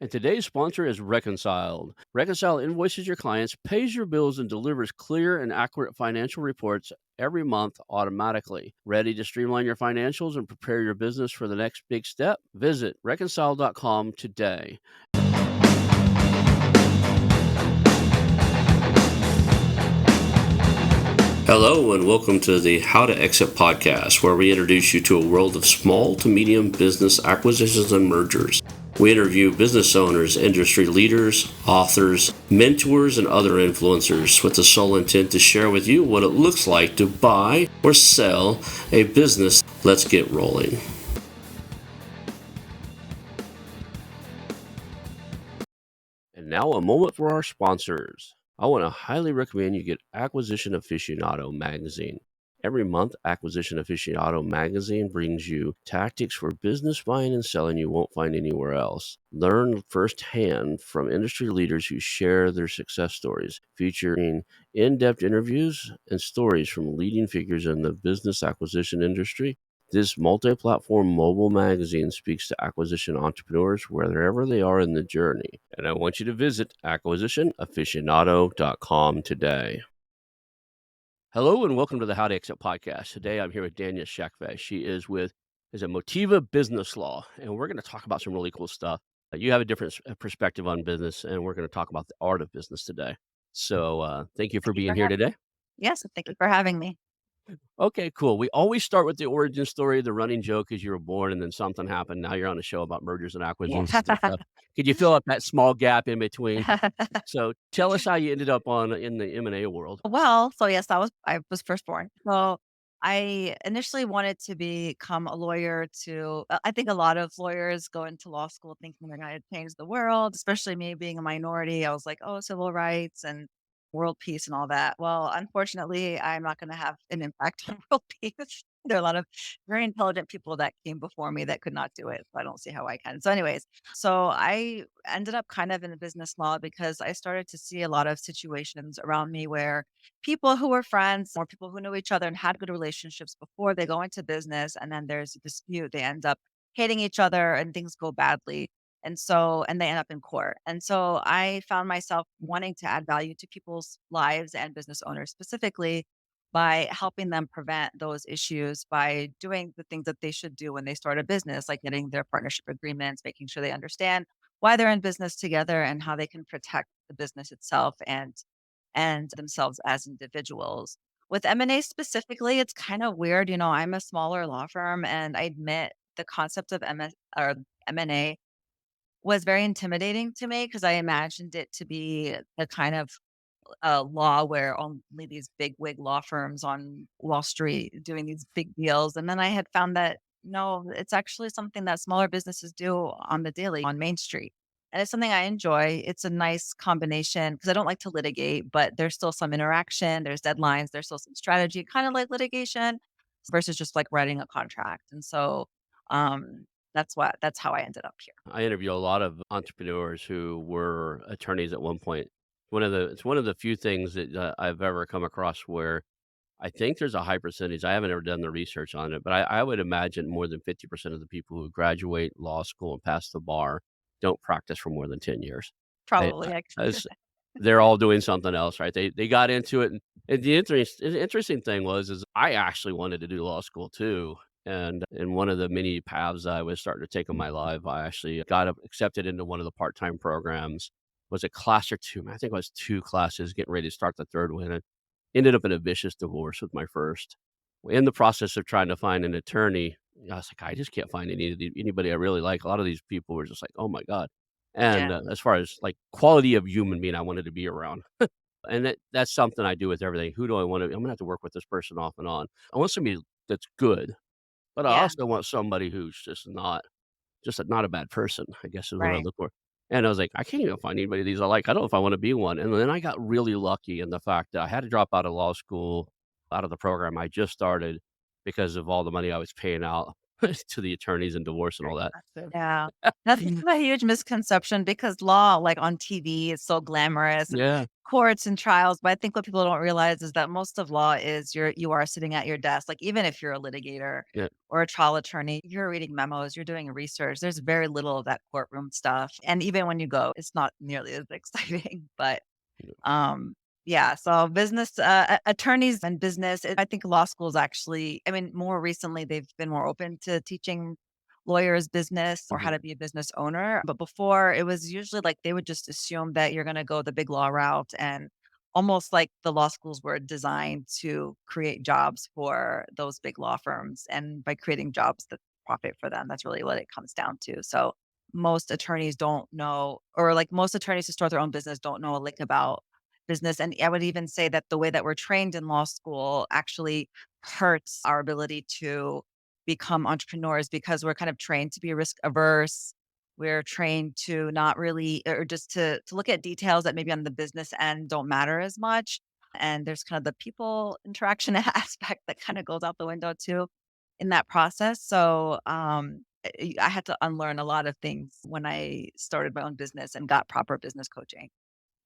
And today's sponsor is Reconciled. Reconcile invoices your clients, pays your bills, and delivers clear and accurate financial reports every month automatically. Ready to streamline your financials and prepare your business for the next big step? Visit reconcile.com today. Hello, and welcome to the How to Exit podcast, where we introduce you to a world of small to medium business acquisitions and mergers. We interview business owners, industry leaders, authors, mentors, and other influencers with the sole intent to share with you what it looks like to buy or sell a business. Let's get rolling. And now a moment for our sponsors. I want to highly recommend you get Acquisition Aficionado magazine. Every month, Acquisition Aficionado magazine brings you tactics for business buying and selling you won't find anywhere else. Learn firsthand from industry leaders who share their success stories, featuring in-depth interviews and stories from leading figures in the business acquisition industry. This multi-platform mobile magazine speaks to acquisition entrepreneurs wherever they are in the journey. And I want you to visit acquisitionaficionado.com today. Hello and welcome to the How to Exit podcast. Today I'm here with Danya Shakfeh. She is with Motiva Business Law, and we're going to talk about some really cool stuff. You have a different perspective on business, and we're going to talk about the art of business today. So thank you for being here today. Yes, thank you for having me. Okay, cool. We always start with the origin story. The running joke is you were born and then something happened. Now you're on a show about mergers and acquisitions and stuff. Could you fill up that small gap in between? So tell us how you ended up in the M&A world. Well, so yes, I was first born. So I initially wanted to become a lawyer I think a lot of lawyers go into law school thinking they're going to change the world, especially me being a minority. I was like, oh, civil rights and world peace and all that. Well, unfortunately, I'm not going to have an impact on world peace. There are a lot of very intelligent people that came before me that could not do it. So I don't see how I can. So, anyways, so I ended up kind of in business law because I started to see a lot of situations around me where people who were friends or people who knew each other and had good relationships before they go into business and then there's a dispute, they end up hating each other and things go badly. And they end up in court. And so I found myself wanting to add value to people's lives and business owners specifically by helping them prevent those issues by doing the things that they should do when they start a business, like getting their partnership agreements, making sure they understand why they're in business together and how they can protect the business itself and themselves as individuals. With M&A specifically, it's kind of weird. I'm a smaller law firm and I admit the concept of M&A was very intimidating to me because I imagined it to be a kind of law where only these big wig law firms on Wall Street doing these big deals. And then I had found that no, it's actually something that smaller businesses do on the daily on Main Street. And it's something I enjoy. It's a nice combination because I don't like to litigate, but there's still some interaction, there's deadlines, there's still some strategy, kind of like litigation versus just like writing a contract. And so um that's how I ended up here. I interview a lot of entrepreneurs who were attorneys at one point. It's one of the few things that I've ever come across where I think there's a high percentage. I haven't ever done the research on it, but I would imagine more than 50% of the people who graduate law school and pass the bar don't practice for more than 10 years. They, Probably actually. they're all doing something else, right? They got into it, and the interesting thing is I actually wanted to do law school too. And in one of the many paths I was starting to take in my life, I actually got accepted into one of the part-time programs. Was a class or two? I think it was two classes, getting ready to start the third one. And ended up in a vicious divorce with my first. In the process of trying to find an attorney, I was like, I just can't find anybody I really like. A lot of these people were just like, oh my god. And Yeah. as far as like quality of human being, I wanted to be around. And that's something I do with everything. Who do I want to? I'm gonna have to work with this person off and on. I want somebody that's good, but I Yeah. also want somebody who's not a bad person, I guess is what I Right. look for. And I was like, I can't even find anybody of these I like. I don't know if I want to be one. And then I got really lucky in the fact that I had to drop out of law school, out of the program I just started because of all the money I was paying out to the attorneys and divorce and Very all that. expensive. Yeah. That's a huge misconception because law, like on TV, is so glamorous and Yeah, courts and trials. But I think what people don't realize is that most of law is you are sitting at your desk. Like even if you're a litigator yeah, or a trial attorney, you're reading memos, you're doing research. There's very little of that courtroom stuff. And even when you go, it's not nearly as exciting. But yeah. yeah, so business attorneys and business, I think law schools actually, I mean, more recently they've been more open to teaching lawyers business or how Mhm. to be a business owner. But before it was usually like they would just assume that you're going to go the big law route and almost like the law schools were designed to create jobs for those big law firms. And by creating jobs that profit for them, that's really what it comes down to. So most attorneys don't know, or like most attorneys who start their own business don't know a lick about business. And I would even say that the way that we're trained in law school actually hurts our ability to become entrepreneurs because we're kind of trained to be risk averse. We're trained to not really, or just to look at details that maybe on the business end don't matter as much. And there's kind of the people interaction aspect that kind of goes out the window too in that process. So I had to unlearn a lot of things when I started my own business and got proper business coaching.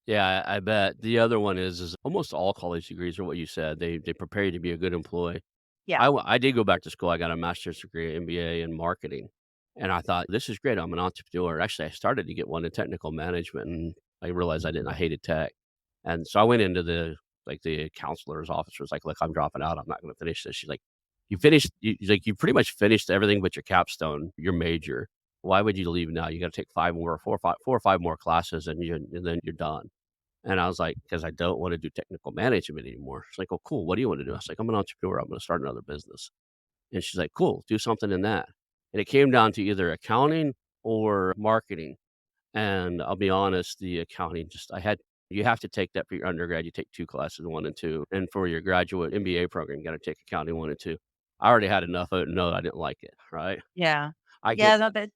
Yeah, I bet. The other one is almost all college degrees are what you said. They prepare you to be a good employee. Yeah. I did go back to school. I got a master's degree, MBA in marketing, and I thought, "This is great. I'm an entrepreneur." Actually, I started to get one in technical management, and I realized I didn't. I hated tech, and so I went into the counselor's office. Was like, "Look, I'm dropping out. I'm not going to finish this." She's like, "You finished. You pretty much finished everything but your capstone, your major. Why would you leave now? You got to take 5 more, 4 or 5 more classes, and then you're done." And I was like, "'Cause I don't wanna do technical management anymore." She's like, "Oh, cool. What do you wanna do?" I was like, "I'm an entrepreneur. I'm gonna start another business." And she's like, "Cool. Do something in that." And it came down to either accounting or marketing. And I'll be honest, the accounting just I had you have to take that for your undergrad. You take 2 classes, 1 and 2. And for your graduate MBA program, you gotta take accounting 1 and 2. I already had enough of it to know I didn't like it, right? Yeah. I get Yeah, no, the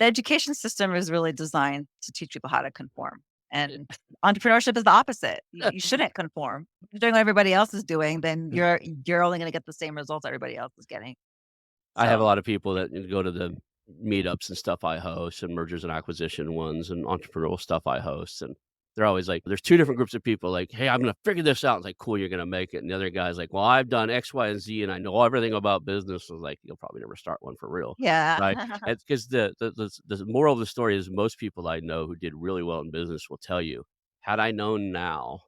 education system is really designed to teach people how to conform, and entrepreneurship is the opposite. You shouldn't conform. If you're doing what everybody else is doing, then you're only gonna get the same results everybody else is getting. I have a So, lot of people that go to the meetups and stuff I host and mergers and acquisition ones and entrepreneurial stuff I host, and they're always like there's 2 different groups of people like, "Hey, I'm gonna figure this out." It's like, "Cool, you're gonna make it." And the other guy's like, "Well, I've done X, Y, and Z, and I know everything about business." I was like, "You'll probably never start one for real." yeah. Right? It's 'cause the moral of the story is most people I know who did really well in business will tell you, "Had I known now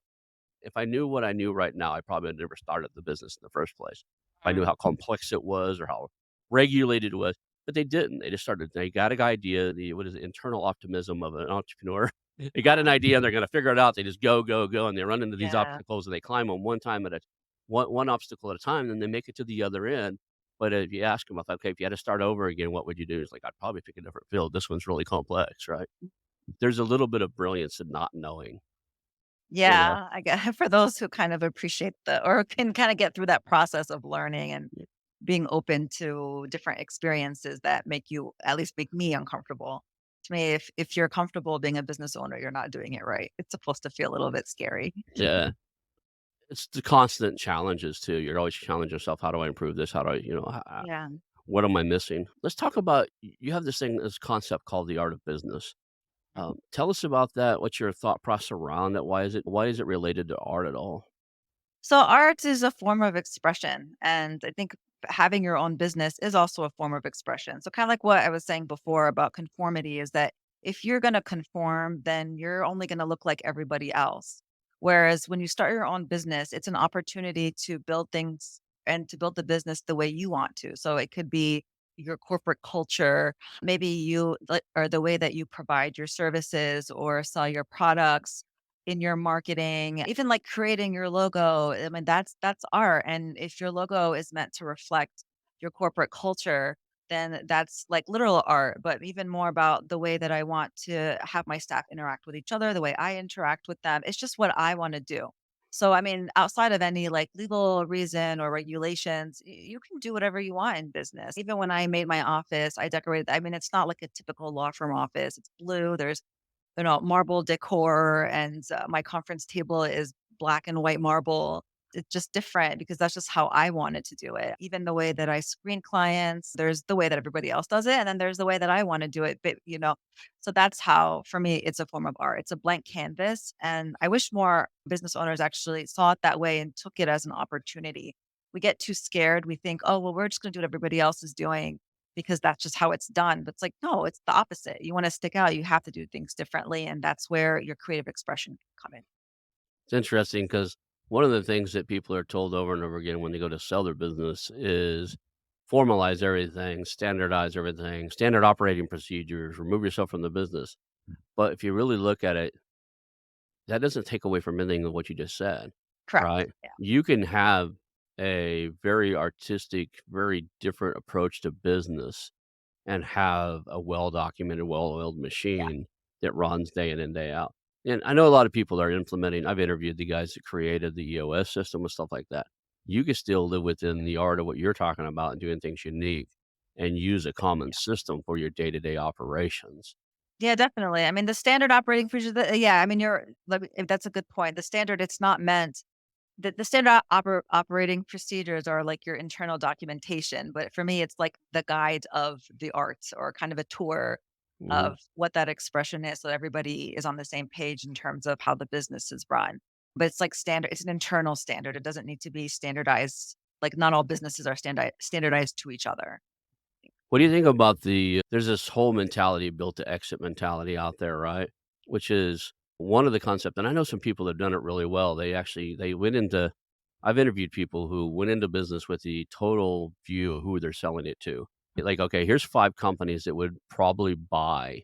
if I knew what I knew right now, I probably would never started the business in the first place. If I knew Mm, how complex it was or how regulated it was, but they didn't. They just started. They got a idea. The what is it? Internal optimism of an entrepreneur. They got an idea and they're going to figure it out. They just go, go, go, and they run into these yeah. obstacles and they climb them one time at a one obstacle at a time, and they make it to the other end. But if you ask them, okay, if you had to start over again, what would you do? It's like I'd probably pick a different field. This one's really complex, right? There's a little bit of brilliance in not knowing, you know. Yeah, I get for those who kind of appreciate the or can kinda get through that process of learning and being open to different experiences that make you at least make me uncomfortable. To me, if you're comfortable being a business owner, you're not doing it right. It's supposed to feel a little bit scary. Yeah. It's the constant challenges too. You're always challenging yourself. How do I improve this? How do I, Yeah. what am I missing? Let's talk about, you have this concept called the art of business. Tell us about that. What's your thought process around it? Why is it related to art at all? So art is a form of expression, and I think having your own business is also a form of expression. So kind of like what I was saying before about conformity is that if you're going to conform, then you're only going to look like everybody else. Whereas when you start your own business, it's an opportunity to build things and to build the business the way you want to. So it could be your corporate culture, maybe or the way that you provide your services or sell your products in your marketing, even like creating your logo. I mean, that's art. And if your logo is meant to reflect your corporate culture, then that's like literal art, but even more about the way that I want to have my staff interact with each other, the way I interact with them. It's just what I want to do. So, I mean, outside of any like legal reason or regulations, you can do whatever you want in business. Even when I made my office, I decorated, I mean, it's not like a typical law firm office. It's blue. There's marble decor and, my conference table is black and white marble. it's just different because that's just how I wanted to do it. Even the way that I screen clients, there's the way that everybody else does it, and then there's the way that I want to do it. But so that's how for me it's a form of art. It's a blank canvas, and I wish more business owners actually saw it that way and took it as an opportunity. We get too scared. We think, oh well, we're just going to do what everybody else is doing because that's just how it's done. But it's like, no, it's the opposite. You want to stick out, you have to do things differently, and that's where your creative expression can come in. It's interesting because one of the things that people are told over and over again when they go to sell their business is formalize everything, standardize everything, standard operating procedures, remove yourself from the business. But if you really look at it, that doesn't take away from anything of what you just said, Correct. right? Yeah. You can have a very artistic, very different approach to business and have a well-documented, well-oiled Yeah. machine that runs day in and day out. And I know a lot of people are implementing. I've interviewed the guys that created the EOS system and stuff like that. You can still live within the art of what you're talking about and doing things unique and use a common system for your day-to-day operations. Yeah, definitely. I mean, the standard operating procedure, yeah, I mean, that's a good point. The standard, it's not meant the standard operating procedures are like your internal documentation. But for me, it's like the guide of the arts or kind of a tour Mhm. of what that expression is so everybody is on the same page in terms of how the business is run. But it's like standard, it's an internal standard. It doesn't need to be standardized. Like not all businesses are standardized to each other. What do you think about there's this whole mentality, built to exit mentality out there, right? Which is one of the concept, and I know some people have done it really well. They went into I've interviewed people who went into business with the total view of who they're selling it to. Like, okay, here's 5 companies that would probably buy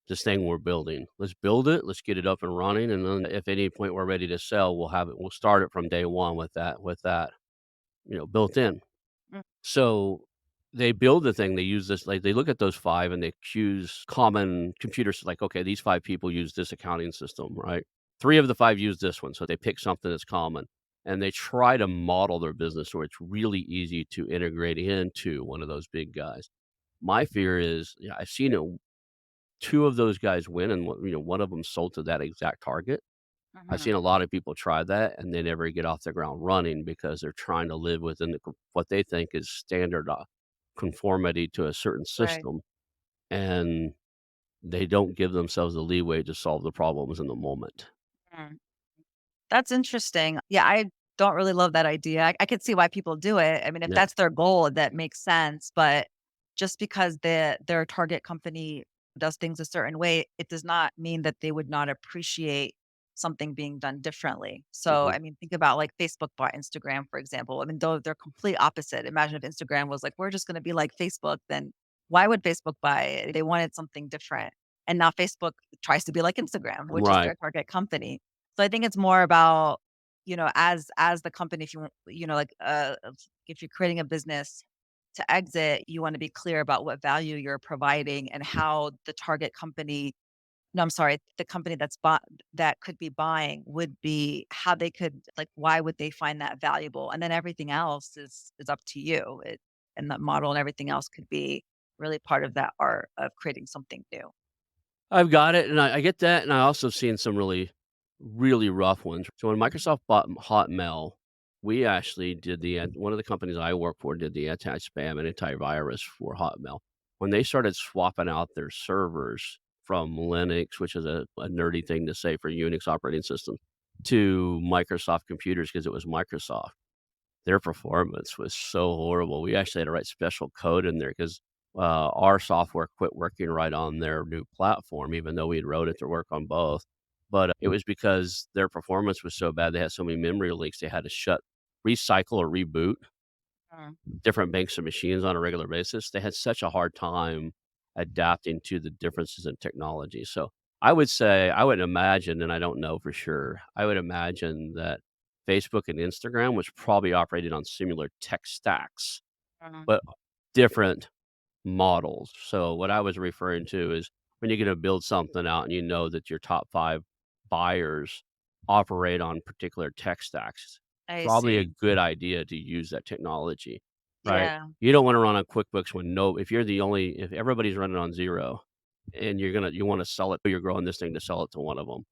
this thing we're building. Let's build it, let's get it up and running, and then if at any point we're ready to sell, we'll start it from day 1 with that, built in. Mm. So, they build the thing, they use this like, they look at those 5 and they choose common computers, like, "Okay, these 5 people use this accounting system," right? 3 of the 5 use this one, so they pick something that's common, and they try to model their business so it's really easy to integrate into one of those big guys. My fear is, I've seen it 2 of those guys win and one of them sold to that exact target. I've Mhm. seen a lot of people try that and they never get off the ground running because they're trying to live within what they think is standard conformity to a certain Right. system, and they don't give themselves the leeway to solve the problems in the moment. Mm. That's interesting. Yeah, I don't really love that idea. I could see why people do it. I mean, if Yeah. that's their goal, that makes sense. But just because their target company does things a certain way, it does not mean that they would not appreciate something being done differently. So, Mhm. I mean, think about like Facebook bought Instagram, for example. I mean, though they're complete opposite. Imagine if Instagram was like, we're just going to be like Facebook, then why would Facebook buy it? They wanted something different. And now Facebook tries to be like Instagram, which is Right. their target company. So I think it's more about, as the company, if you want, like, if you're creating a business to exit, you want to be clear about what value you're providing and how the target company, no, I'm sorry, the company that could be buying would be how they could like, why would they find that valuable? And then everything else is up to you. And the model and everything else could be really part of that art of creating something new. I've got it, and I get that, and I also seen some really, really rough ones. So when Microsoft bought Hotmail, we actually did one of the companies I work for did the anti-spam and antivirus for Hotmail. When they started swapping out their servers from Linux, which is a nerdy thing to say for Unix operating system, to Microsoft computers because it was Microsoft. Their performance was so horrible. We actually had to write special code in there 'cause, our software quit working right on their new platform, even though we had wrote it to work on both. But, it was because their performance was so bad, they had so many memory leaks, they had to recycle or reboot Mm. different banks of machines on a regular basis. They had such a hard time adapting to the differences in technology. So I would imagine, and I don't know for sure, I would imagine that Facebook and Instagram was probably operating on similar tech stacks, Mhm. but different models. So what I was referring to is when you're going to build something out and you know that your top 5 buyers operate on particular tech stacks, I probably a see. good idea to use that technology, right? Yeah. You don't want to run on QuickBooks when if everybody's running on 0 and you want to sell it, you're growing this thing to sell it to one of them.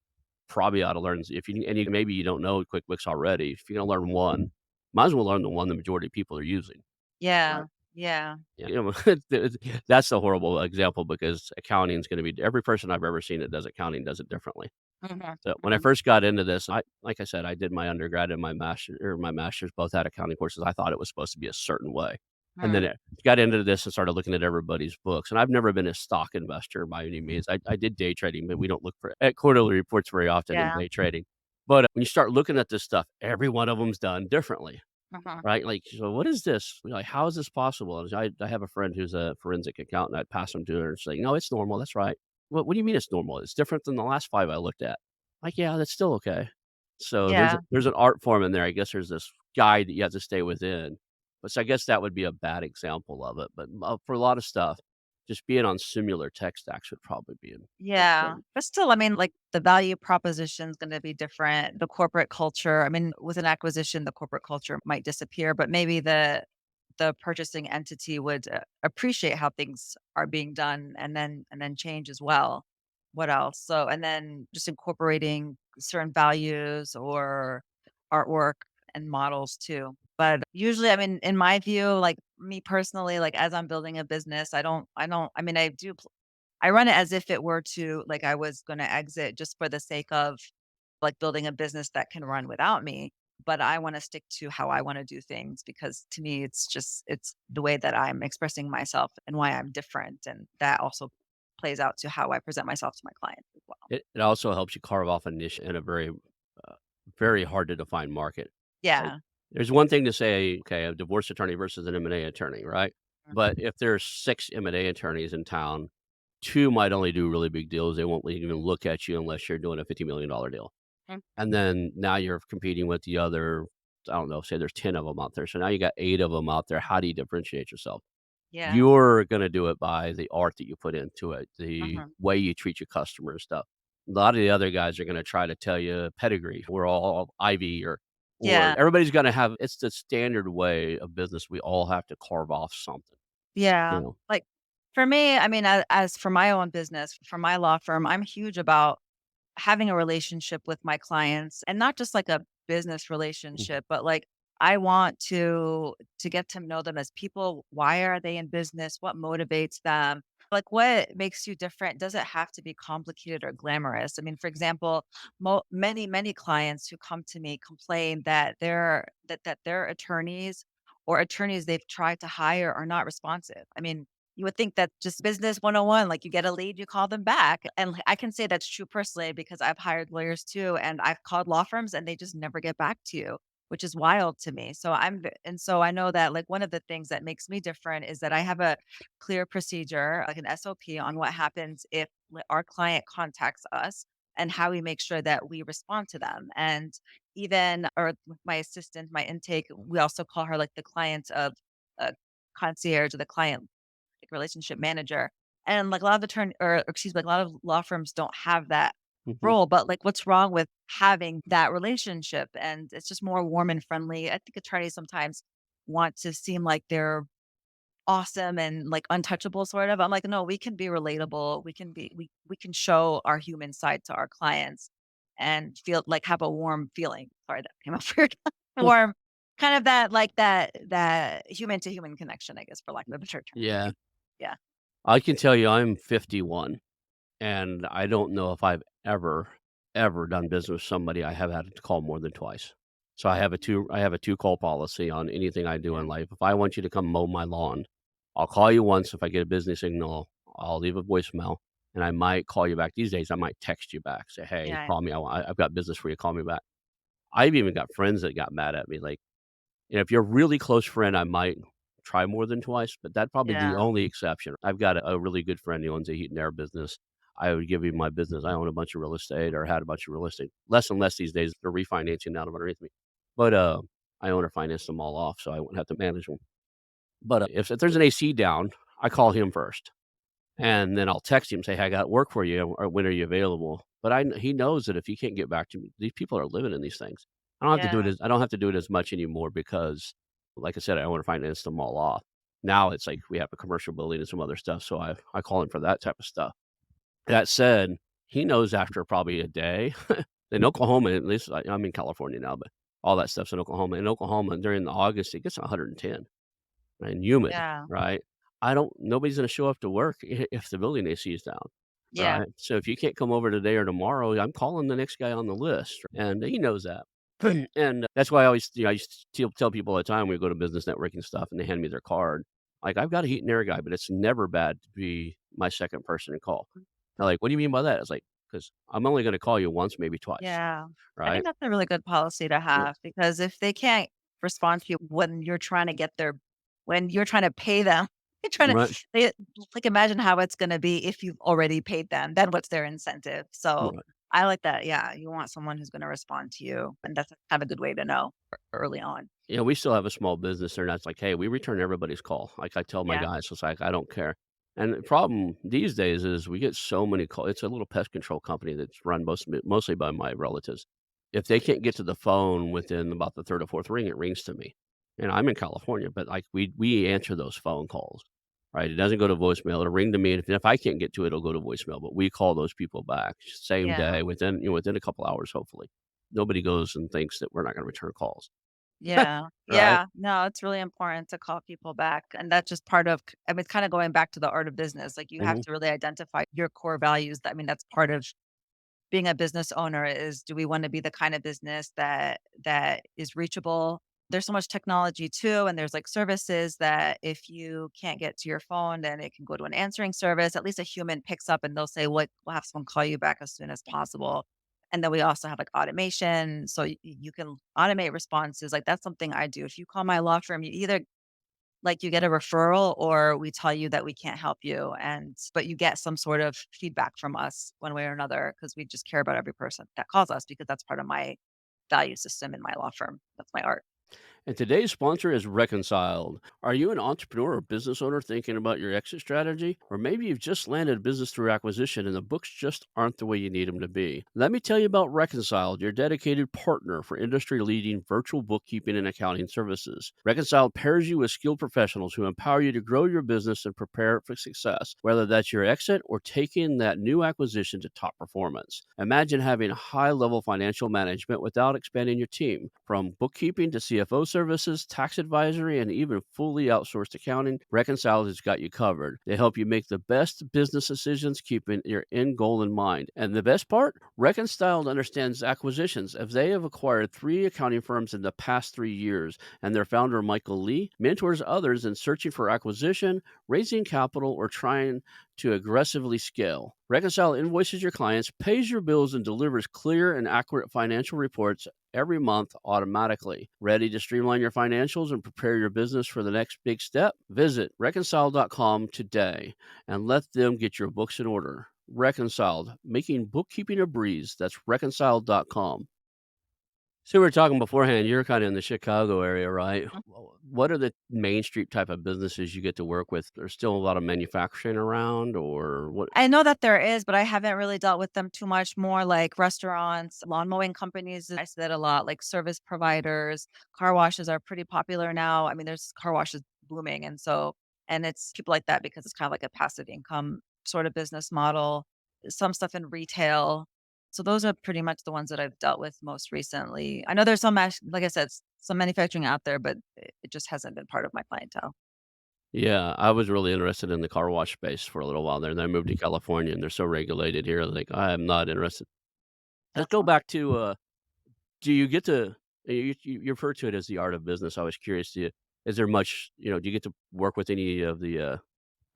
probably ought to learn if you and you maybe you don't know QuickBooks already. If you're gonna learn one, might as well learn the one the majority of people are using, right? Yeah. Yeah. Yeah, you know, that's a horrible example because accounting is gonna be every person I've ever seen that does accounting does it differently. Mhm. So, when I Mhm. first got into this, like I said, I did my undergrad and my master's both had accounting courses. I thought it was supposed to be a certain way. And then Mm. it got into this and started looking at everybody's books, and I've never been a stock investor by any means. I did day trading, but we don't look for at quarterly reports very often in Yeah. day trading. But, when you start looking at this stuff, every one of them's done differently. Mhm. Right? Like, so what is this? Like, how is this possible? And I have a friend who's a forensic accountant. I'd pass him to her and she's like, no, it's normal. That's right. What do you mean it's normal? It's different than the last five I looked at. Like, yeah, that's still okay. So Yeah. there's an art form in there. I guess there's this guide that you have to stay within. But so I guess that would be a bad example of it. But for a lot of stuff, just being on similar tech stacks would probably be Yeah. important. But still, I mean, like, the value proposition is gonna be different. The corporate culture, I mean, with an acquisition, the corporate culture might disappear, but maybe the purchasing entity would, appreciate how things are being done and then change as well. What else? So and then just incorporating certain values or artwork and models too. But usually, I mean, in my view, like, me personally, like, as I'm building a business, I mean, I run it as if it were to like, I was gonna exit just for the sake of, like, building a business that can run without me, but I wanna stick to how I wanna do things because to me, it's the way that I'm expressing myself and why I'm different, and that also plays out to how I present myself to my clients as well. It also helps you carve off a niche in a very hard to define market. Like, Yeah. there's one thing to say, okay, a divorce attorney versus an M&A attorney, right? Mhm. But if there's 6 M&A attorneys in town, 2 might only do really big deals. They won't even look at you unless you're doing a $50 million deal. Mm. And then now you're competing with the other, I don't know, say there's 10 of them out there. So now you got 8 of them out there. How do you differentiate yourself? Yeah. You're gonna do it by the art that you put into it, the Mhm. way you treat your customer and stuff. A lot of the other guys are gonna try to tell you pedigree. We're all Ivy or Yeah. everybody's gonna have it's the standard way of business. We all have to carve off something, you Yeah. know? Like, for me, I mean, as for my own business, for my law firm, I'm huge about having a relationship with my clients and not just like a business Mhm. relationship, but like I want to get to know them as people. Why are they in business? What motivates them? Like what makes you different? Does it have to be complicated or glamorous? I mean, for example, many clients who come to me complain that their attorneys or attorneys they've tried to hire are not responsive. I mean, you would think that just business 101, like you get a lead, you call them back. And like, I can say that's true personally because I've hired lawyers too, and I've called law firms and they just never get back to you, which is wild to me. And so I know that like one of the things that makes me different is that I have a clear procedure, like an SOP on what happens if our client contacts us and how we make sure that we respond to them. And even, or with my assistant, my intake, we also call her like the client of concierge or the client like relationship manager. And like a lot of or excuse me, like a lot of law firms don't have that Mhm. role, but like what's wrong with having that relationship? And it's just more warm and friendly. I think attorneys sometimes want to seem like they're awesome and like untouchable sort of. I'm like, no, we can be relatable. We can show our human side to our clients and feel like have a warm feeling. Sorry, that came up weird. Well, Warm, kind of that like that human to human connection, I guess, for lack of a better term. yeah. Yeah. I can tell you I'm 51, and I don't know if I've ever done business with somebody I have had to call more than twice. So I have a 2 call policy on anything I do Yeah. in life. If I want you to come mow my lawn, I'll call you once. If I get a busy signal, I'll leave a voicemail, and I might call you back. These days, I might text you back, say, "Hey, Yeah. call me. I've got business for you. Call me back." I've even got friends that got mad at me, like, if you're a really close friend, I might try more than twice, but that's probably the Yeah. only exception. I've got a really good friend who owns a heat and air business. I would give him my business. I own a bunch of real estate or had a bunch of real estate. Less and less these days. They're refinancing now underneath me. But I own or finance them all off, so I wouldn't have to manage them. But if there's an AC down, I call him first. And then I'll text him, say, "Hey, I got work for you, or when are you available?" But he knows that if he can't get back to me, these people are living in these things. Yeah. I don't have to do it as much anymore because, like I said, I want to finance them all off. Now it's like we have a commercial building and some other stuff, so I call him for that type of stuff. That said, he knows after probably a day, In Oklahoma, at least I'm in California now, but all that stuff's in Oklahoma. In Oklahoma, during the August, it gets 110 and humid, Yeah. right? I don't Nobody's gonna show up to work if the building AC is down, Yeah. right? So if you can't come over today or tomorrow, I'm calling the next guy on the list, and he knows that. And that's why I used to tell people all the time when we go to business networking stuff and they hand me their card, like, "I've got a heat and air guy, but it's never bad to be my second person to call." They're like, "What do you mean by that?" I was like, "'Cause I'm only gonna call you once, maybe twice." Yeah. I Right? think that's a really good policy to Yeah. have because if they can't respond to you when you're trying to pay them, you're trying to Right. they like, imagine how it's gonna be if you've already paid them, then what's their incentive? So, Right. I like that, yeah, you want someone who's gonna respond to you, and that's kind of a good way to know early on. Yeah, we still have a small business there, and that's like, "Hey, we return everybody's call." Like, I tell my Yeah, guys, it's like, "I don't care." And the problem these days is we get so many call it's a little pest control company that's run mostly by my relatives. If they can't get to the phone within about the 3rd or 4th ring, it rings to me. And I'm in California, but, like, we answer those phone calls, right? It doesn't go to voicemail, it'll ring to me, and if I can't get to it, it'll go to voicemail, but we call those people back same yeah, day, within a couple hours, hopefully. Nobody goes and thinks that we're not gonna return calls, yeah, right? yeah. No, it's really important to call people back, and that's just part of I mean, it's kinda going back to the art of business, like, you have Mhm. to really identify your core values. I mean, that's part of being a business owner is do we want to be the kind of business that is reachable? There's so much technology too, and there's like services that if you can't get to your phone, then it can go to an answering service. At least a human picks up and they'll say, "What? We'll have someone call you back as soon as possible." And then we also have like automation, so you can automate responses. Like that's something I do. If you call my law firm, you either like, you get a referral or we tell you that we can't help you but you get some sort of feedback from us one way or another because we just care about every person that calls us because that's part of my value system in my law firm. That's my art. And today's sponsor is Reconciled. Are you an entrepreneur or business owner thinking about your exit strategy? Or maybe you've just landed a business through acquisition and the books just aren't the way you need them to be. Let me tell you about Reconciled, your dedicated partner for industry leading virtual bookkeeping and accounting services. Reconciled pairs you with skilled professionals who empower you to grow your business and prepare it for success, whether that's your exit or taking that new acquisition to top performance. Imagine having high level financial management without expanding your team. From bookkeeping to CFO services, tax advisory, and even fully outsourced accounting, Reconciled has got you covered. They help you make the best business decisions, keeping your end goal in mind. And the best part? Reconciled understands acquisitions, as they have acquired 3 accounting firms in the past 3 years, and their founder, Michael Lee, mentors others in searching for acquisition, raising capital, or trying to aggressively scale. Reconcile invoices your clients, pays your bills, and delivers clear and accurate financial reports every month automatically. Ready to streamline your financials and prepare your business for the next big step? Visit reconcile.com today and let them get your books in order. Reconciled, making bookkeeping a breeze. That's reconciled.com. So we were talking beforehand, you're kind of in the Chicago area, right? What are the Main Street type of businesses you get to work with? There's still a lot of manufacturing around, or what? I know that there is, but I haven't really dealt with them too much. More like restaurants, lawn mowing companies. I see that a lot, like service providers. Car washes are pretty popular now. I mean, there's car washes booming. And it's people like that because it's kind of like a passive income sort of business model. Some stuff in retail. So those are pretty much the ones that I've dealt with most recently. I know there's like I said, some manufacturing out there, but it just hasn't been part of my clientele. Yeah, I was really interested in the car wash space for a little while there, and then I moved to California, and they're so regulated here, like, I am not interested. Let's That's go all. back to, do you get to you refer to it as the art of business. I was curious, is there much, do you get to work with any of the,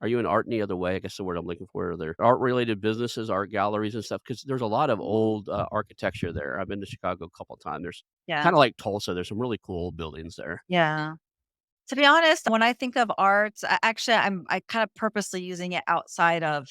are you in art any other way? I guess the word I'm looking for. Are there art-related businesses, art galleries and stuff? Because there's a lot of old, architecture there. I've been to Chicago a couple of times. There's Yeah. kinda like Tulsa, there's some really cool buildings there. Yeah. To be honest, when I think of art, I kind of purposely using it outside of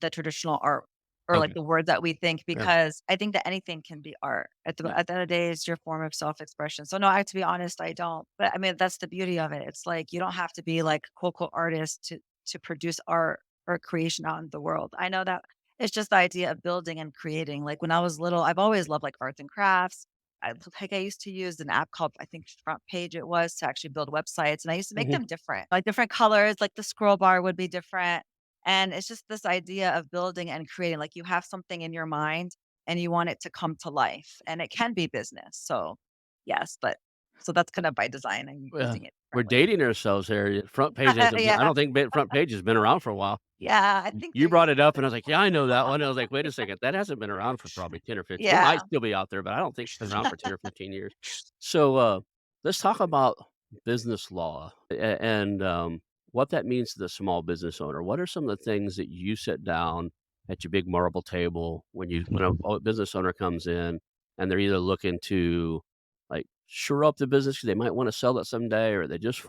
the traditional art or like Okay. the word that we think Yeah. because I think that anything can be art. Yeah. At the end of the day, it's your form of self-expression. So no, I to be honest, I don't. But I mean, that's the beauty of it. It's like you don't have to be like quote quote artist to produce art or creation out in the world. I know that it's just the idea of building and creating. Like when I was little, I've always loved like arts and crafts. I used to use an app called, I think Front Page it was, to actually build websites, and I used to make Mhm. them different, like different colors, like the scroll bar would be different, and it's just this idea of building and creating, like you have something in your mind and you want it to come to life, and it can be business. So, yes, but so that's kind of by design. I'm Well, using it we're differently. dating ourselves here. Front page hasn't been I Yeah. don't think front page has been around for a while. Yeah, I Y think you they're brought using it it up, as and I was like, "Yeah, I know a that one." I was like, "Wait a second, that hasn't been around for probably 10 or 15." It might Yeah. still be out there, but I don't think it's been around for 10 or 15 years. So, let's talk about business law and, what that means to the small business owner. What are some of the things that you sit down at your big marble table when a business owner comes in and they're either looking to, like, shore up the business 'cause they might wanna sell it someday, or they just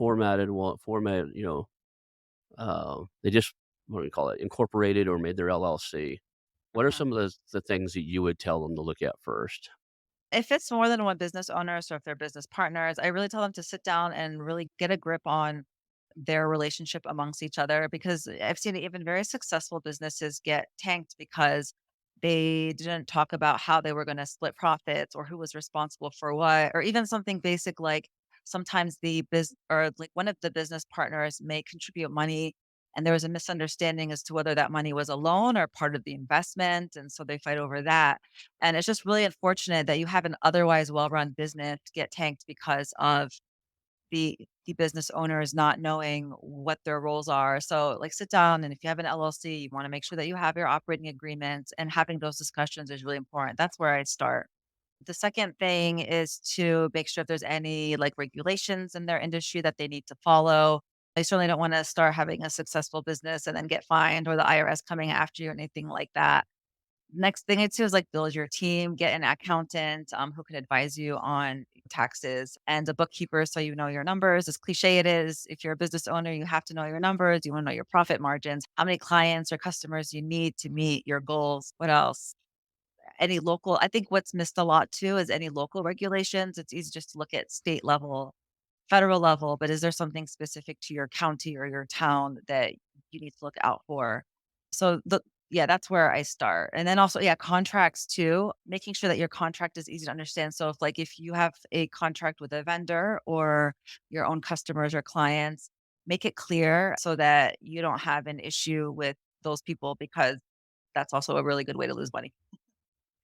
they just what do you call it, incorporated or made their LLC. What are Mhm. some of the things that you would tell them to look at first? If it's more than one business owners or if they're business partners, I really tell them to sit down and really get a grip on their relationship amongst each other because I've seen even very successful businesses get tanked because they didn't talk about how they were going to split profits or who was responsible for what, or even something basic like sometimes the biz or like one of the business partners may contribute money and there was a misunderstanding as to whether that money was a loan or part of the investment. And so they fight over that. And it's just really unfortunate that you have an otherwise well-run business get tanked because of the business owners not knowing what their roles are. So, like, sit down, and if you have an LLC, you wanna make sure that you have your operating agreements, and having those discussions is really important. That's where I start. The second thing is to make sure if there's any, like, regulations in their industry that they need to follow. I certainly don't wanna start having a successful business and then get fined or the IRS coming after you or anything like that. Next thing I'd do is like build your team, get an accountant who can advise you on taxes and a bookkeeper so you know your numbers. As cliche it is, if you're a business owner, you have to know your numbers. You want to know your profit margins, how many clients or customers you need to meet your goals. What else? Any local, I think what's missed a lot too is any local regulations. It's easy just to look at state level, federal level, but is there something specific to your county or your town that you need to look out for? So yeah, that's where I start. And then also, yeah, contracts too, making sure that your contract is easy to understand. So if you have a contract with a vendor or your own customers or clients, make it clear so that you don't have an issue with those people because that's also a really good way to lose money.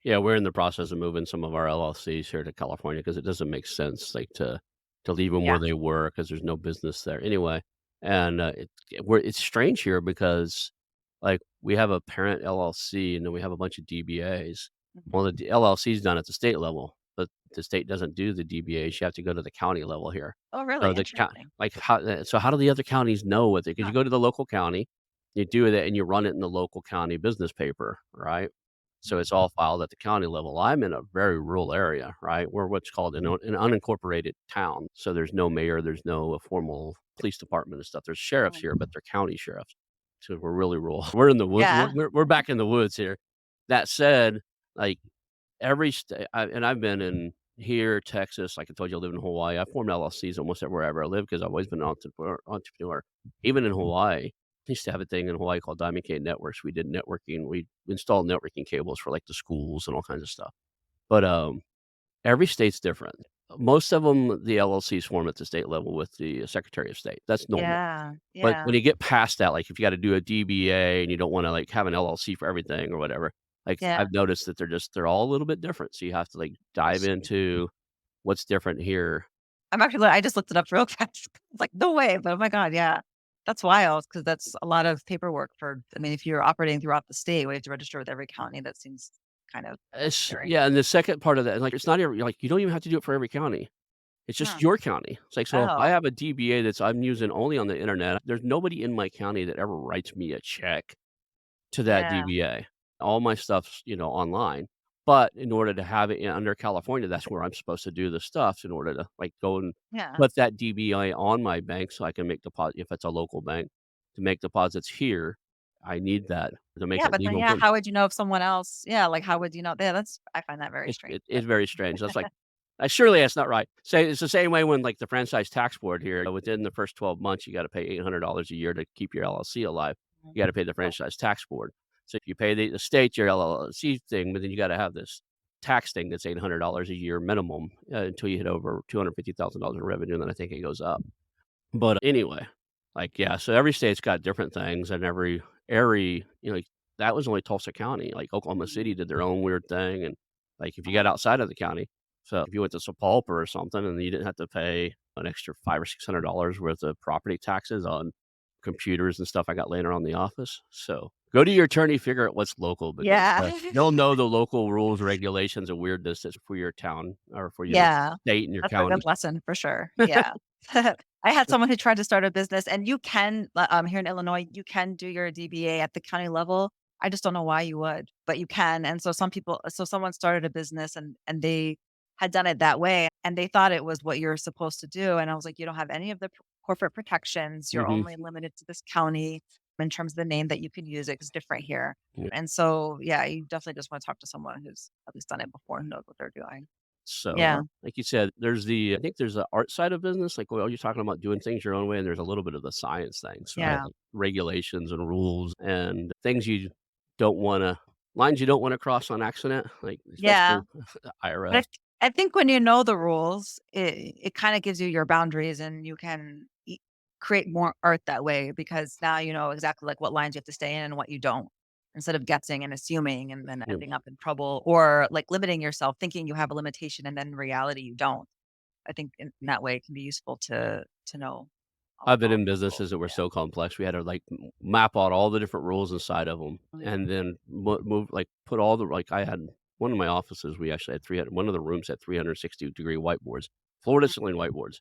Yeah, we're in the process of moving some of our LLCs here to California because it doesn't make sense, like, to leave them where Yeah. they were because there's no business there anyway, and, it's strange here because, like, we have a parent LLC, and then we have a bunch of DBAs. Well, Mhm. the LLC is done at the state level, but the state doesn't do the DBAs, you have to go to the county level here. Oh, really? So the coun Interesting. like, how do the other counties know what they? Because you Huh. go to the local county, you do it, and you run it in the local county business paper, right? So it's all filed at the county level. I'm in a very rural area, right? We're what's called an unincorporated town. So there's no mayor, there's no formal police department and stuff. There's sheriffs here, but Mm. they're county sheriffs. So we're really rural. We're in the wood. Yeah. We're back in the woods here. That said, like every state, and I've been in here, Texas. Like I told you, I live in Hawaii. I formed LLCs almost everywhere I live because I've always been an entrepreneur. Even in Hawaii, I used to have a thing in Hawaii called Diamond K Networks. We did networking. We installed networking cables for like the schools and all kinds of stuff. But every state's different. Most of them, the LLCs form at the state level with the Secretary of State. That's normal. Yeah. But Yeah. when you get past that, like, if you gotta do a DBA and you don't wanna, like, have an LLC for everything or whatever, like, Yeah. I've noticed that they're all a little bit different, so you have to, like, dive into what's different here. I just looked it up real fast. It's like, "No way," but oh my god, yeah. That's wild because that's a lot of paperwork for I mean, if you're operating throughout the state, we have to register with every county, that seems kind of It's scary. yeah, and the second part of that, like, it's not every like, you don't even have to do it for every county. It's just Hmm. your county. It's like, so if I Oh, have a DBA that's I'm using only on the internet, there's nobody in my county that ever writes me a check to that yeah, DBA. All my stuff's, online, but in order to have it under California, that's where I'm supposed to do the stuff in order to, like, go and yeah. put that DBA on my bank so I can make deposit if it's a local bank, to make deposits here, I need that to make Yeah, it but then, legal yeah, for how would you know if someone else yeah, like, how would you know? Yeah, that's I find that very strange, it's but very strange. That's like surely that's not right. Say it's the same way when, like, the franchise tax board here, within the first 12 months, you gotta pay $800 a year to keep your LLC alive. Mhm. You gotta pay the Oh, franchise tax board. So if you pay the state your LLC thing, but then you gotta have this tax thing that's $800 a year minimum, until you hit over $250,000 in revenue, and then I think it goes up. But anyway, like, yeah, so every state's got different things, and every that was only Tulsa County. Like, Oklahoma Mhm. City did their own weird thing, and, like, if you got outside of the county, so if you went to Sapulpa or something and you didn't have to pay an extra 5 or $600 worth of property taxes on computers and stuff I got laying around the office. So, go to your attorney, figure out what's local because, Yeah. they'll know the local rules, regulations, and weirdness that's for your town or for your Yeah. state and your That's a good county. lesson for sure. Yeah. I had someone who tried to start a business, and you can, here in Illinois, you can do your DBA at the county level. I just don't know why you would, but you can. And so someone started a business and they had done it that way, and they thought it was what you're supposed to do. And I was like, you don't have any of the corporate protections. You're Mhm. only limited to this county in terms of the name that you can use. It's different here. Yeah. And so, yeah, you definitely just want to talk to someone who's at least done it before, who knows what they're doing. So, Yeah. like you said, I think there's the art side of business, like, well, you're talking about doing things your own way, and there's a little bit of the science things, right? Yeah. Like regulations and rules and things you don't wanna lines you don't wanna cross on accident, like, Yeah. especially But IRS. I think when you know the rules, it kinda gives you your boundaries and you can create more art that way because now you know exactly, like, what lines you have to stay in and what you don't, instead of guessing and assuming and then You ending up in trouble or, like, limiting yourself, thinking you have a limitation and then in reality you don't. I think in that way it can be useful to know I've been all in the rules. businesses that were Yeah. so complex, we had to, like, map out all the different rules inside of them, Mhm. and then move like, put all the like, I had one of my offices, we actually had 300 one of the rooms had 360-degree whiteboards, floor to ceiling whiteboards.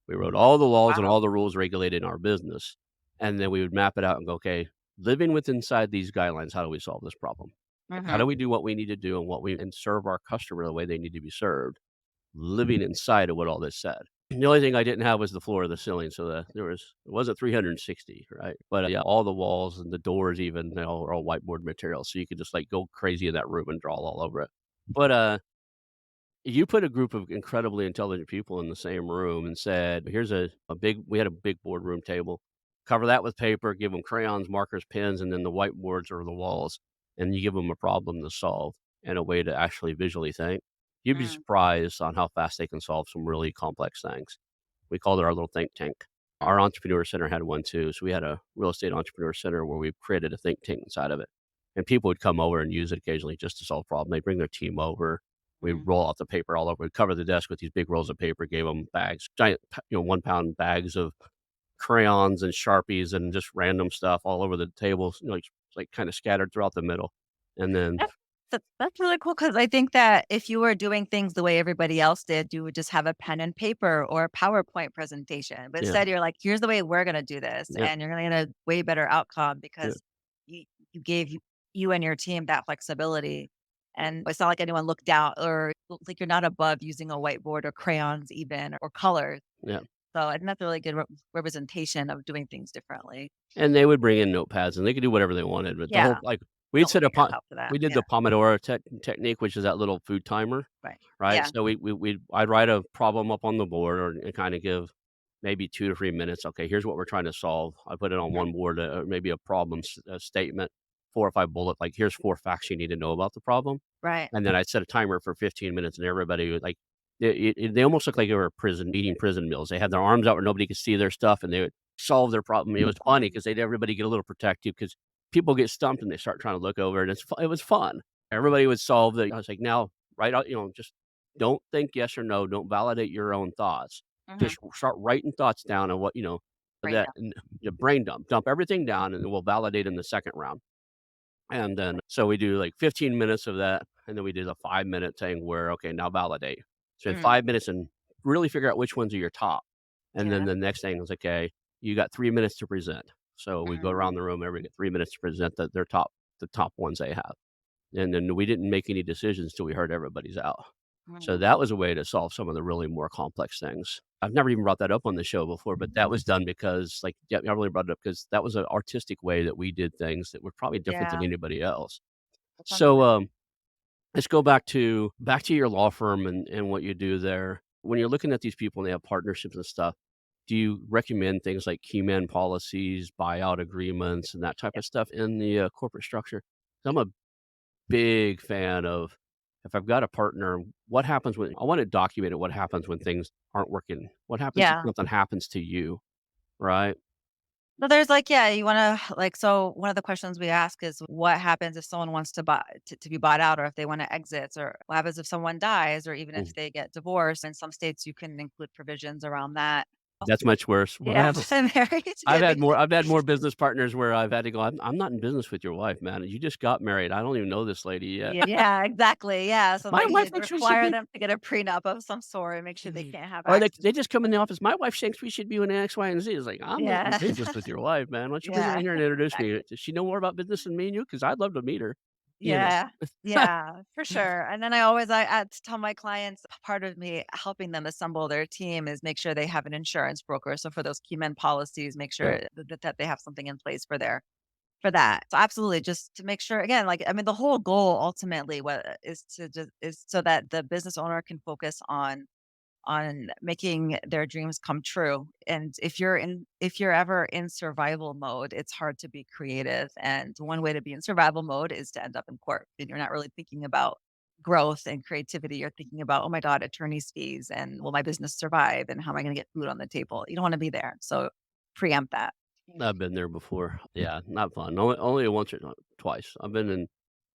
We wrote all the laws and Wow. all the rules regulated in our business, and then we would map it out and go, "Okay, living with inside these guidelines, how do we solve this problem? Like, how do Mhm. we do what we need to do and and serve our customer the way they need to be served, living inside of what all this said?" The only thing I didn't have was the floor or the ceiling, so it wasn't 360, right? But, yeah, all the walls and the doors even, they all are all whiteboard material, so you could just, like, go crazy in that room and draw all over it. But, you put a group of incredibly intelligent people in the same room and said, "Here's a big" we had a big boardroom table. "Cover that with paper, give them crayons, markers, pens, and then the whiteboards or the walls," and you give them a problem to solve and a way to actually visually think. You'd be Mm, surprised on how fast they can solve some really complex things. We called it our little think tank. Our mm, entrepreneur center had one too, so we had a real estate entrepreneur center where we created a think tank inside of it, and people would come over and use it occasionally just to solve a problem. They'd bring their team over. We'd mm. roll out the paper all over. We'd cover the desk with these big rolls of paper, gave them bags, giant, 1-pound bags of crayons and Sharpies and just random stuff all over the tables, like kinda scattered throughout the middle. And then That's that's really cool because I think that if you were doing things the way everybody else did, you would just have a pen and paper or a PowerPoint presentation. But yeah, instead, you're like, "Here's the way we're gonna do this," yeah, and you're gonna get a way better outcome yeah, because you you gave you and your team that flexibility, and it's not like anyone looked down or like you're not above using a whiteboard or crayons even or colors. yeah. So I think that's a really good representation of doing things differently. And they would bring in notepads, and they could do whatever they wanted, but the whole Yeah, we'd don't set limit a yourself to that. we did Yeah, the Pomodoro technique, which is that little food timer, right. right? Yeah. So I'd write a problem up on the board and kinda give maybe 2 to 3 minutes. "Okay, here's what we're trying to solve." I put it on Mhm. one board, maybe a problem statement, 4 or 5 bullet, like, "Here's 4 facts you need to know about the problem." Right. And then I'd set a timer for 15 minutes, and everybody would, like they almost looked like they were eating prison meals. They had their arms out where nobody could see their stuff, and they would solve their problem. It was funny Mhm. because 'cause they'd everybody get a little protective because people get stumped, and they start trying to look over, and it was fun. Everybody would solve I was like, "Now, write out" just don't think yes or no, don't validate your own thoughts. Mhm. Just start writing thoughts down and Right that now. and brain dump everything down, and then we'll validate in the second round. And then so we do, like, 15 minutes of that, and then we did a 5-minute thing where, "Okay, now validate." Spend Mm. 5 minutes and really figure out which ones are your top. And then Yeah. the next thing was, "Okay, you got 3 minutes to present." So we go Mhm. around the room, everybody get 3 minutes to present the top ones they have. And then we didn't make any decisions till we heard everybody's out. So Mhm. that was a way to solve some of the really more complex things. I've never even brought that up on the show before, but that was done because, like, yeah, I really brought it up because that was an artistic way that we did things that were probably different than Yeah. anybody else. That sounds So, amazing. let's go back to your law firm and what you do there. When you're looking at these people and they have partnerships and stuff, do you recommend things like key man policies, buyout agreements, and that type Yeah. of stuff in the corporate structure? 'Cause I'm a big fan of if I've got a partner, what happens when I want to document it, what happens when things aren't working? What happens if Yeah. something happens to you, right? So there's like, yeah, you wanna like so one of the questions we ask is what happens if someone wants to buy to be bought out or if they wanna exit, or what happens if someone dies or even if Mm, they get divorced. In some states, you can include provisions around that. that's much worse. When Yeah, I'm married. Yeah, I've had more business partners where I've had to go, I'm not in business with your wife, man. You just got married. I don't even know this lady yet." yeah, exactly, yeah, so "My they wife you thinks we should require be." them to get a prenup of some sort and make sure they can't have Or access they to just come in the it. office, "My wife thinks we should be doing X, Y, and Z." It's like, "I'm not in Yeah. business with your wife, man. Why don't you bring her Yeah, in here and introduce me? exactly. Does she know more about business than me and you? Because 'Cause I'd love to meet her." You know? Yeah. Yeah, for sure, and then I tell my clients, part of me helping them assemble their team is make sure they have an insurance broker, so for those key man policies, make Yeah. sure that they have something in place for that. So absolutely, just to make sure again, like, I mean, the whole goal ultimately what is to just is so that the business owner can focus on making their dreams come true. And if you're ever in survival mode, it's hard to be creative. And one way to be in survival mode is to end up in court. And you're not really thinking about growth and creativity. You're thinking about, oh my God, attorney's fees and will my business survive and how am I going to get food on the table? You don't want to be there. So preempt that. I've been there before. Yeah, not fun. Only once or twice. I've been in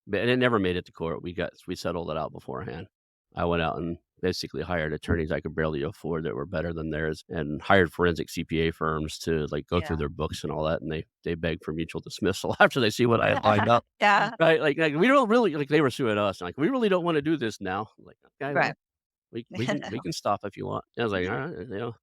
but and it never made it to court. We settled it out beforehand. I went out and basically hired attorneys I could barely afford that were better than theirs and hired forensic CPA firms to, like, go through Yeah. their books and all that, and they begged for mutual dismissal after they see what I had lined up. Yeah. Right? We don't really like, they were suing us, like, "We really don't wanna do this now." I'm like, "Okay, well, Right. we can stop if you want." I was like, "Alright," you know?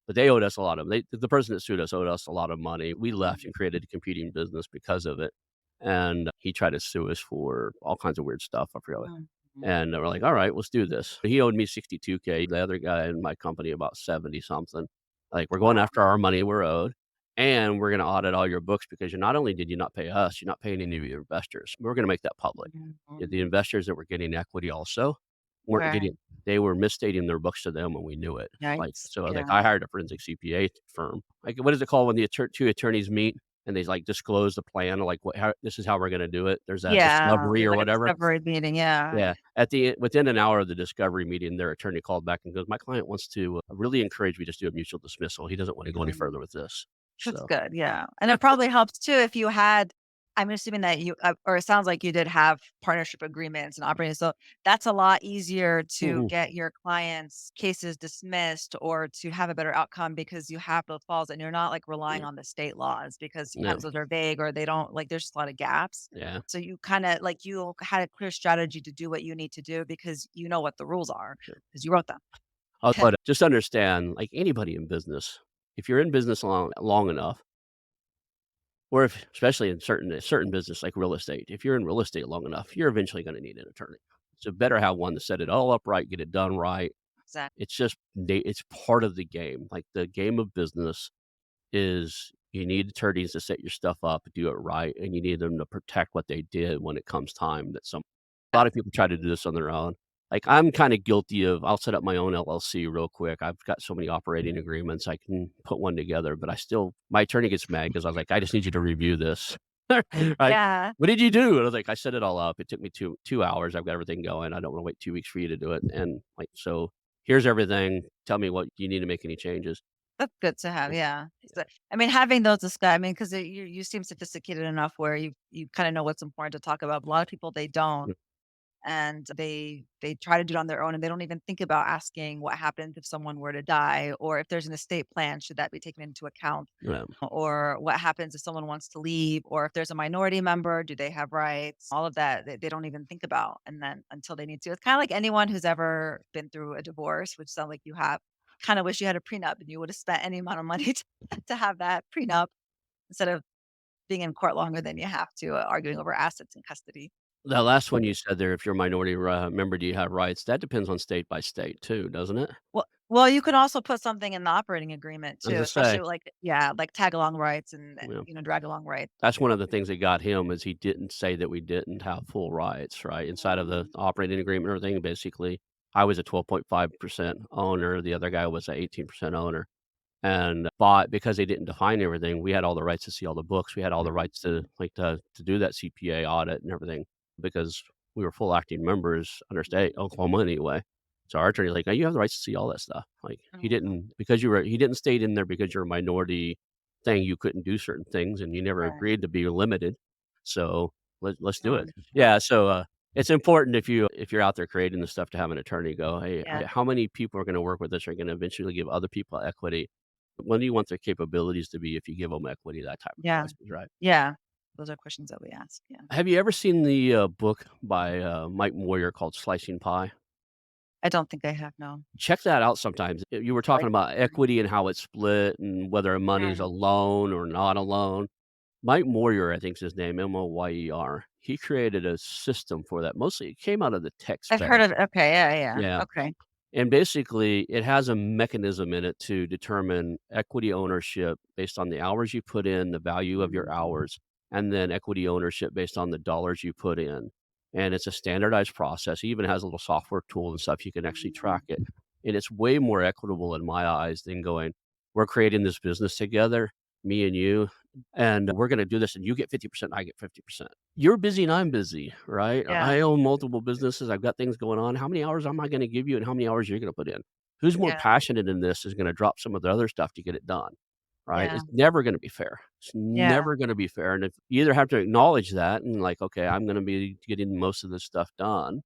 But they owed us a lot of the person that sued us owed us a lot of money. We left and created a competing business because of it, and he tried to sue us for all kinds of weird stuff, I forgot what, Mhm. and we're like, "Alright, let's do this." He owed me 62K, the other guy in my company about 70 something. Like, "We're going Wow. after our money we're owed, and we're gonna audit all your books because you're not only did you not pay us, you're not paying any of your investors. We're gonna make that public." The Mhm. investors that were getting equity also weren't Right. getting they were misstating their books to them, and we knew it. Yikes. Like, Yeah. I hired a forensic CPA firm. Like, what is it called when the 2 attorneys meet and they, like, disclose the plan, like, what how this is how we're gonna do it? There's that Yeah. discovery Yeah, or like a whatever. discovery meeting. Yeah. Yeah. Within an hour of the discovery meeting, their attorney called back and goes, "My client wants to, really encourage me just do a mutual dismissal. He doesn't wanna go any further with this." That's So good, yeah, and it probably helps too if you had I'm assuming that you, or it sounds like you did have partnership agreements and operating, so that's a lot easier to mhm, get your clients' cases dismissed or to have a better outcome because you have those falls and you're not, like, relying yeah, on the state laws because no, sometimes those are vague or they don't like, there's just a lot of gaps. yeah. So you kinda like, you had a clear strategy to do what you need to do because you know what the rules are because you wrote them. But just understand, like anybody in business, if you're in business long enough, or if especially in certain business like real estate, if you're in real estate long enough, you're eventually gonna need an attorney. So better have one to set it all up right, get it done right. Exactly. It's part of the game. Like, the game of business is you need attorneys to set your stuff up, do it right, and you need them to protect what they did when it comes time that some a lot of people try to do this on their own. Like, I'm kinda guilty of I'll set up my own LLC real quick. I've got so many operating agreements, I can put one together, but I still my attorney gets mad because I was like, "I just need you to review this." Right? Yeah. "What did you do?" And I was like, "I set it all up. It took me 2 hours. I've got everything going. I don't wanna wait 2 weeks for you to do it." And, like, "So, here's everything. Tell me what you need to make any changes." That's good to have, yeah. Yeah. So, I mean, having those discuss I mean, 'cause you seem sophisticated enough where you kinda know what's important to talk about. A lot of people, they don't, Yeah. and they try to do it on their own, and they don't even think about asking what happens if someone were to die, or if there's an estate plan, should that be taken into account? Yeah. Or what happens if someone wants to leave, or if there's a minority member, do they have rights? All of that, they don't even think about, and then until they need to. It's kinda like anyone who's ever been through a divorce, which sounds like you have, kinda wish you had a prenup and you would have spent any amount of money to have that prenup instead of being in court longer than you have to, arguing over assets and custody. That last one you said there, if you're a minority member, do you have rights? That depends on state by state too, doesn't it? Well, you can also put something in the operating agreement too, As I especially say, like, yeah, like tag along rights and, you know, drag along rights. that's one of the things that got him is he didn't say that we didn't have full rights, right? Inside of the Mm, operating agreement or everything, basically, I was a 12.5% owner, the other guy was a 18% owner. And but because they didn't define everything, we had all the rights to see all the books. We had all the rights to to do that CPA audit and everything because we were full acting members under state Oklahoma anyway. So our attorney's like, "Oh, you have the rights to see all that stuff." Like, mm, he didn't state in there because you're a minority saying you couldn't do certain things, and you never Right. agreed to be limited. So let's do it. Um, uh, Yeah. So it's important if you're out there creating the stuff to have an attorney go, hey, yeah. how many people are going to work with us are going to eventually give other people equity? What do you want their capabilities to be if you give them equity? That type of Yeah. questions, right? Yeah. Those are questions that we ask. Yeah. Have you ever seen the book by Mike Moyer called Slicing Pie? I don't think I have, no. Check that out sometimes. You were Like talking about equity and how it's split and whether money is a mm, loan or not a loan. Mike Moyer, I think is his name, Moyer. He created a system for that. Mostly it came out of the tech I've heard space. of okay, yeah, yeah. Yeah. Okay. And basically, it has a mechanism in it to determine equity ownership based on the hours you put in, the value of your Mm, hours, and then equity ownership based on the dollars you put in. And it's a standardized process. It even has a little software tool and stuff you can actually track mm, it. And it's way more equitable in my eyes than going, we're creating this business together, me and you, and we're going to do this, and you get 50%, I get 50%. You're busy and I'm busy, right? yeah, I own multiple businesses. I've got things going on. How many hours am I going to give you and how many hours you're going to put in? Who's more yeah, passionate in this is going to drop some of the other stuff to get it done, right? yeah, It's never going to be fair. It's yeah, never going to be fair. And if you either have to acknowledge that and like, okay, I'm going to be getting most of this stuff done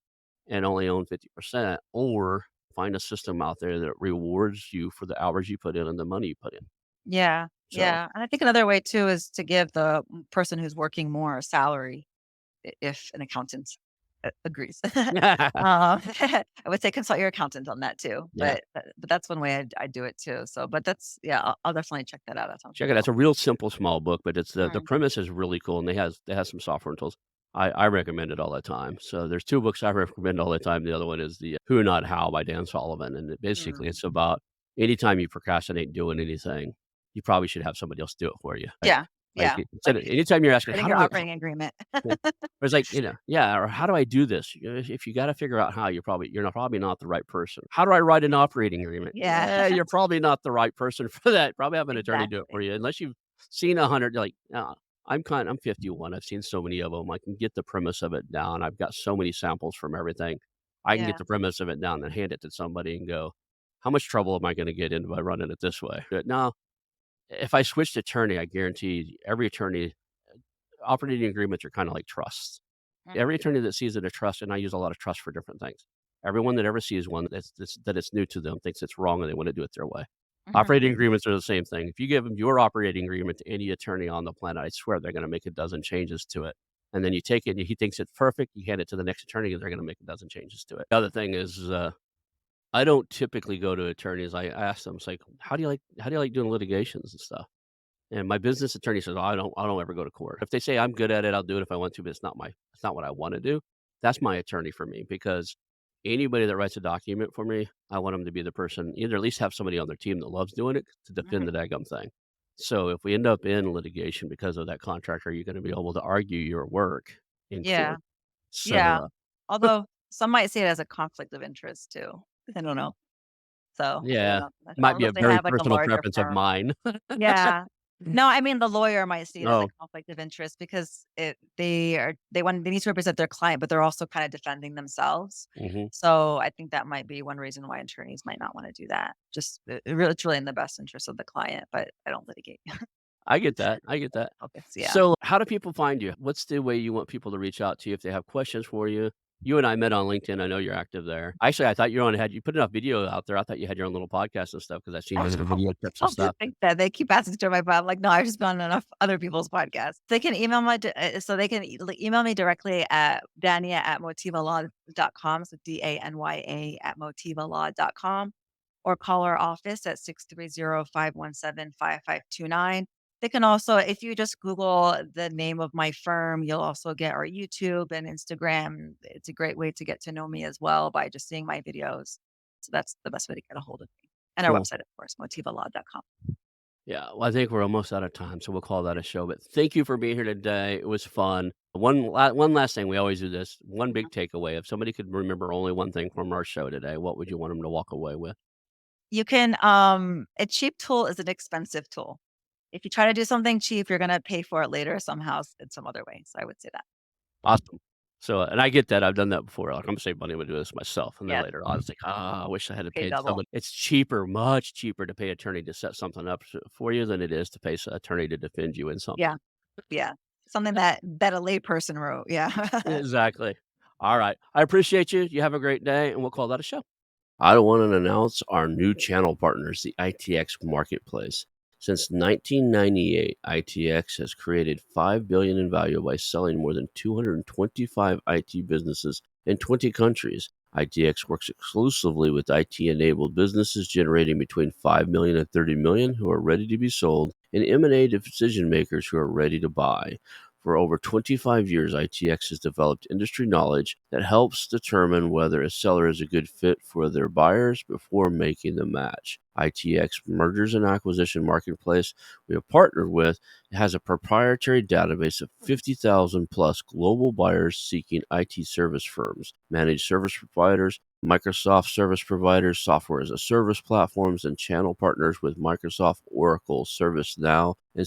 and only own 50%, or find a system out there that rewards you for the hours you put in and the money you put in. yeah, So yeah, and I think another way too is to give the person who's working more a salary if an accountant agrees. I would say consult your accountant on that too, yeah. but that's one way I do it too. So, but that's yeah, I'll definitely check that out. That sounds Check really it out. cool. It's a real simple small book, but it's the Mm, premise is really cool, and they has some software and tools. I recommend it all the time. So there's 2 books I recommend all the time. The other one is the Who Not How by Dan Sullivan, and basically mm. it's about anytime you procrastinate doing anything, you probably should have somebody else do it for you, right? Yeah, Like, yeah, instead like of anytime you're asking, writing "How your do I" operating agreement. yeah. Or it's like, yeah, or how do I do this? If you gotta figure out how, probably not the right person. How do I write an operating agreement? Yeah, Yeah, you're probably not the right person for that. Probably have an attorney do it for exactly. you unless you've seen 100, like, I'm 51. I've seen so many of them. I can get the premise of it down. I've got so many samples from everything. I can get Yeah, the premise of it down and hand it to somebody and go, "How much trouble am I gonna get into by running it this way?" But no, if I switched attorney, I guarantee every attorney operating agreements are kinda like trusts. mhm, Every attorney that sees it a trust, and I use a lot of trust for different things. Everyone that ever sees one that it's new to them thinks it's wrong and they wanna do it their way. mhm. Operating agreements are the same thing. If you give them your operating agreement to any attorney on the planet, I swear they're gonna make a dozen changes to it. And then you take it and he thinks it's perfect, you hand it to the next attorney and they're gonna make a dozen changes to it. The other thing is, I don't typically go to attorneys. I ask them, it's like, how do you like doing litigations and stuff?" And my business attorney says, "Oh, I don't ever go to court. If they say I'm good at it, I'll do it if I want to, but it's not what I wanna do." That's my attorney for me because anybody that writes a document for me, I want them to be the person either at least have somebody on their team that loves doing it to defend Mhm. the daggum thing. So if we end up in litigation because of that contract, are you gonna be able to argue your work in Yeah, court? So, yeah. Although some might see it as a conflict of interest too. I don't know. So, I don't yeah, know. I might don't be know a if they very have, like, a personal larger preference of firm. mine. Yeah. No, I mean, the lawyer might see it as a Oh, conflict of interest because they need to represent their client, but they're also kinda defending themselves. mhm. So, I think that might be one reason why attorneys might not wanna do that. Just it's really in the best interest of the client, but I don't litigate. I get that, I get that. Focus, yeah. So, how do people find you? What's the way you want people to reach out to you if they have questions for you? You and I met on LinkedIn. I know you're active there. Actually, I thought you put enough video out there. I thought you had your own little podcast and stuff because I've seen you do video tips and People do stuff. think that. They keep asking to join my pod. I'm like, "No, I've just been on enough other people's podcasts." They can email so they can email me directly at danya@motivalaw.com, so danya@motivalaw.com, or call our office at 630-517-5529. They can also if you just Google the name of my firm, you'll also get our YouTube and Instagram. It's a great way to get to know me as well by just seeing my videos. So that's the best way to get a hold of me. And our Cool. website, of course, motivalaw.com. Yeah. Well, I think we're almost out of time, so we'll call that a show. But thank you for being here today. It was fun. One last thing. We always do this. One big takeaway. If somebody could remember only one thing from our show today, what would you want them to walk away with? You can a cheap tool is an expensive tool. If you try to do something cheap, you're gonna pay for it later somehow in some other way. So I would say that. Awesome. So, and I get that, I've done that before, like, "I'm gonna save money, I'm gonna do this myself," and then Yeah, later on, it's like, "Ah, I wish I had to pay pay double. someone." It's cheaper, much cheaper to pay attorney to set something up for you than it is to pay attorney to defend you in Yeah, something. yeah. Something that a layperson wrote, yeah. Exactly. Alright, I appreciate you, you have a great day, and we'll call that a show. I want to announce our new channel partners, the ITX Marketplace. Since 1998, ITX has created $5 billion in value by selling more than 225 IT businesses in 20 countries. ITX works exclusively with IT-enabled businesses generating between 5 million and 30 million who are ready to be sold, and M&A decision makers who are ready to buy. For over 25 years, ITX has developed industry knowledge that helps determine whether a seller is a good fit for their buyers before making the match. ITX Mergers and Acquisition Marketplace we have partnered with has a proprietary database of 50,000 plus global buyers seeking IT service firms, managed service providers, Microsoft service providers, software as a service platforms, and channel partners with Microsoft, Oracle, ServiceNow, and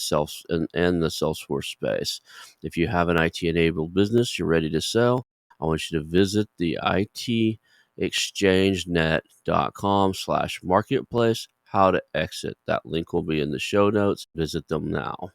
the Salesforce space. If you have an IT enabled business you're ready to sell, I want you to visit the itexchangenet.com/marketplace. How to exit. That link will be in the show notes. Visit them now.